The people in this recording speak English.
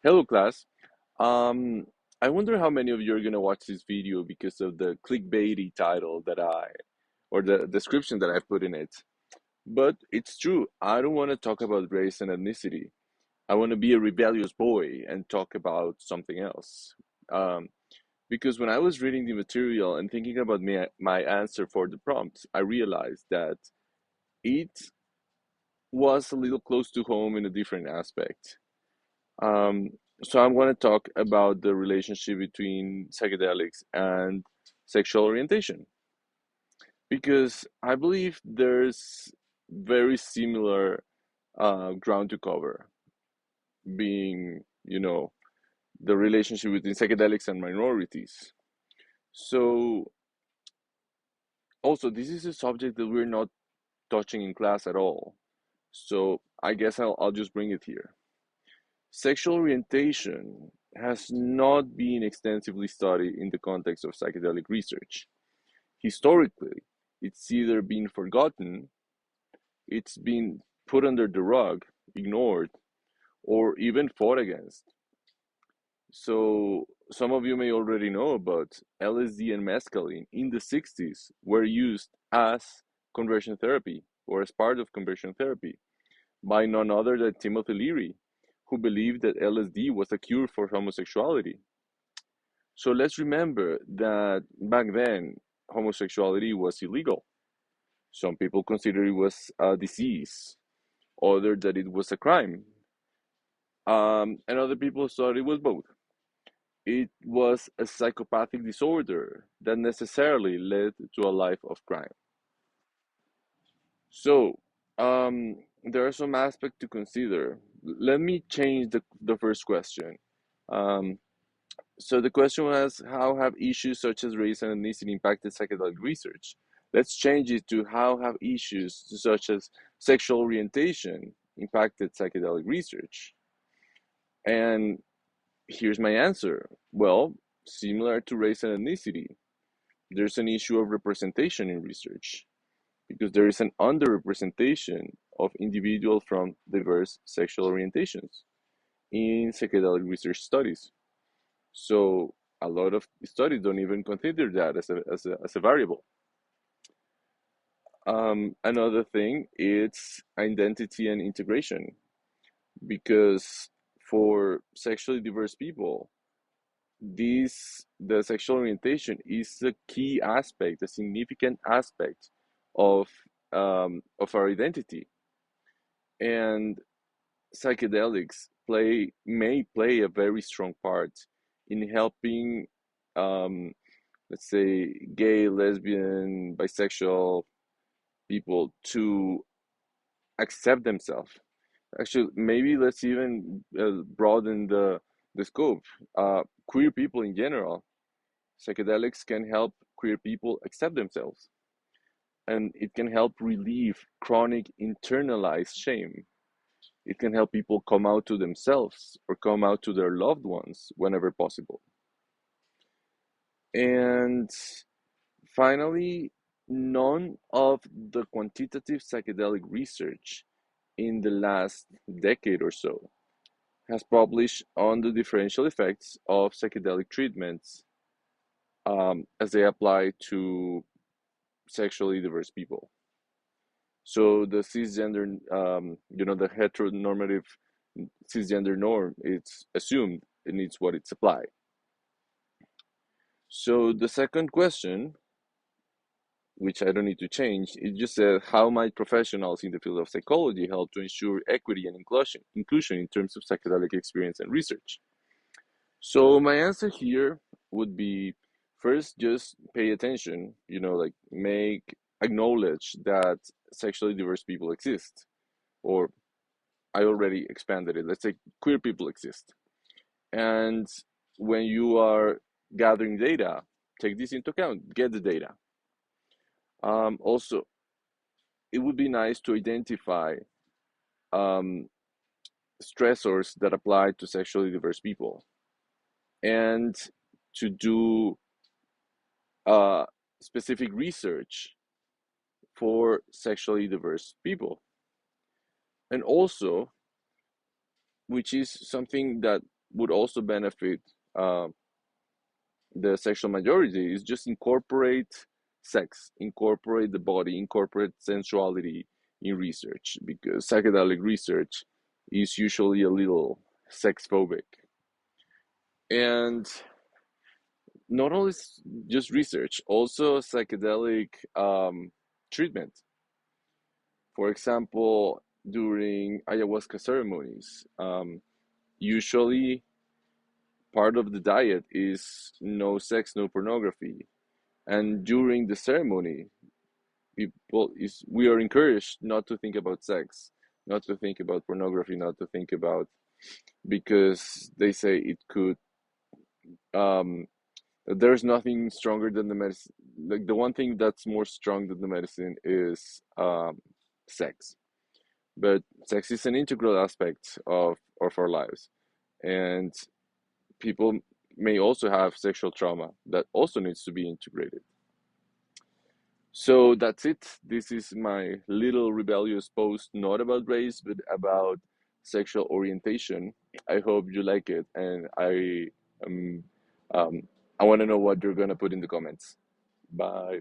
Hello, class. Um, I wonder how many of you are going to watch this video because of the clickbaity title or the description that I've put in it. But it's true. I don't want to talk about race and ethnicity. I want to be a rebellious boy and talk about something else. Um, because when I was reading the material and thinking about my answer for the prompt, I realized that it was a little close to home in a different aspect. Um, so I'm going to talk about the relationship between psychedelics and sexual orientation because I believe there's very similar ground to cover, being, the relationship between psychedelics and minorities. So also, this is a subject that we're not touching in class at all. So I guess I'll just bring it here. Sexual orientation has not been extensively studied in the context of psychedelic research. Historically, it's either been forgotten, it's been put under the rug, ignored, or even fought against. So, some of you may already know, but LSD and mescaline in the 60s were used as conversion therapy or as part of conversion therapy by none other than Timothy Leary, who believed that LSD was a cure for homosexuality. So let's remember that back then, homosexuality was illegal. Some people considered it was a disease, others that it was a crime, and other people thought it was both. It was a psychopathic disorder that necessarily led to a life of crime. So, there are some aspects to consider. Let me change the first question. Um, So the question was, how have issues such as race and ethnicity impacted psychedelic research? Let's change it to how have issues such as sexual orientation impacted psychedelic research? And here's my answer. Well, similar to race and ethnicity, there's an issue of representation in research because there is an underrepresentation of individuals from diverse sexual orientations in psychedelic research studies. So a lot of studies don't even consider that as a variable. Another thing is identity and integration, because for sexually diverse people, the sexual orientation is a key aspect, a significant aspect of of our identity, and psychedelics may play a very strong part in helping um, let's say gay, lesbian, bisexual people to accept themselves. Actually, maybe let's even broaden the scope. Queer people in general, psychedelics can help queer people accept themselves, and it can help relieve chronic internalized shame. It can help people come out to themselves or come out to their loved ones whenever possible. And finally, none of the quantitative psychedelic research in the last decade or so has published on the differential effects of psychedelic treatments as they apply to sexually diverse people. So the cisgender, the heteronormative cisgender norm, it's assumed it needs what it's applied. So the second question, which I don't need to change, it just says how might professionals in the field of psychology help to ensure equity and inclusion in terms of psychedelic experience and research? So my answer here would be first just pay attention, like make acknowledge that sexually diverse people exist, or I already expanded it. Let's say queer people exist. And when you are gathering data, take this into account, get the data. Also, it would be nice to identify um, stressors that apply to sexually diverse people and to do uh, specific research for sexually diverse people. And also, which is something that would also benefit uh, the sexual majority is just incorporate sex, incorporate the body, incorporate sensuality in research, because psychedelic research is usually a little sex phobic. And not only just research, also psychedelic treatment. For example, during ayahuasca ceremonies, usually part of the diet is no sex, no pornography. And during the ceremony, people is we are encouraged not to think about sex, not to think about pornography, not to think about, because they say it could um there's nothing stronger than the medicine. Like the one thing that's more strong than the medicine is sex. But sex is an integral aspect of our lives, and people may also have sexual trauma that also needs to be integrated. So that's it. This is my little rebellious post, not about race, but about sexual orientation. I hope you like it, and um, I want to know what you're gonna put in the comments. Bye.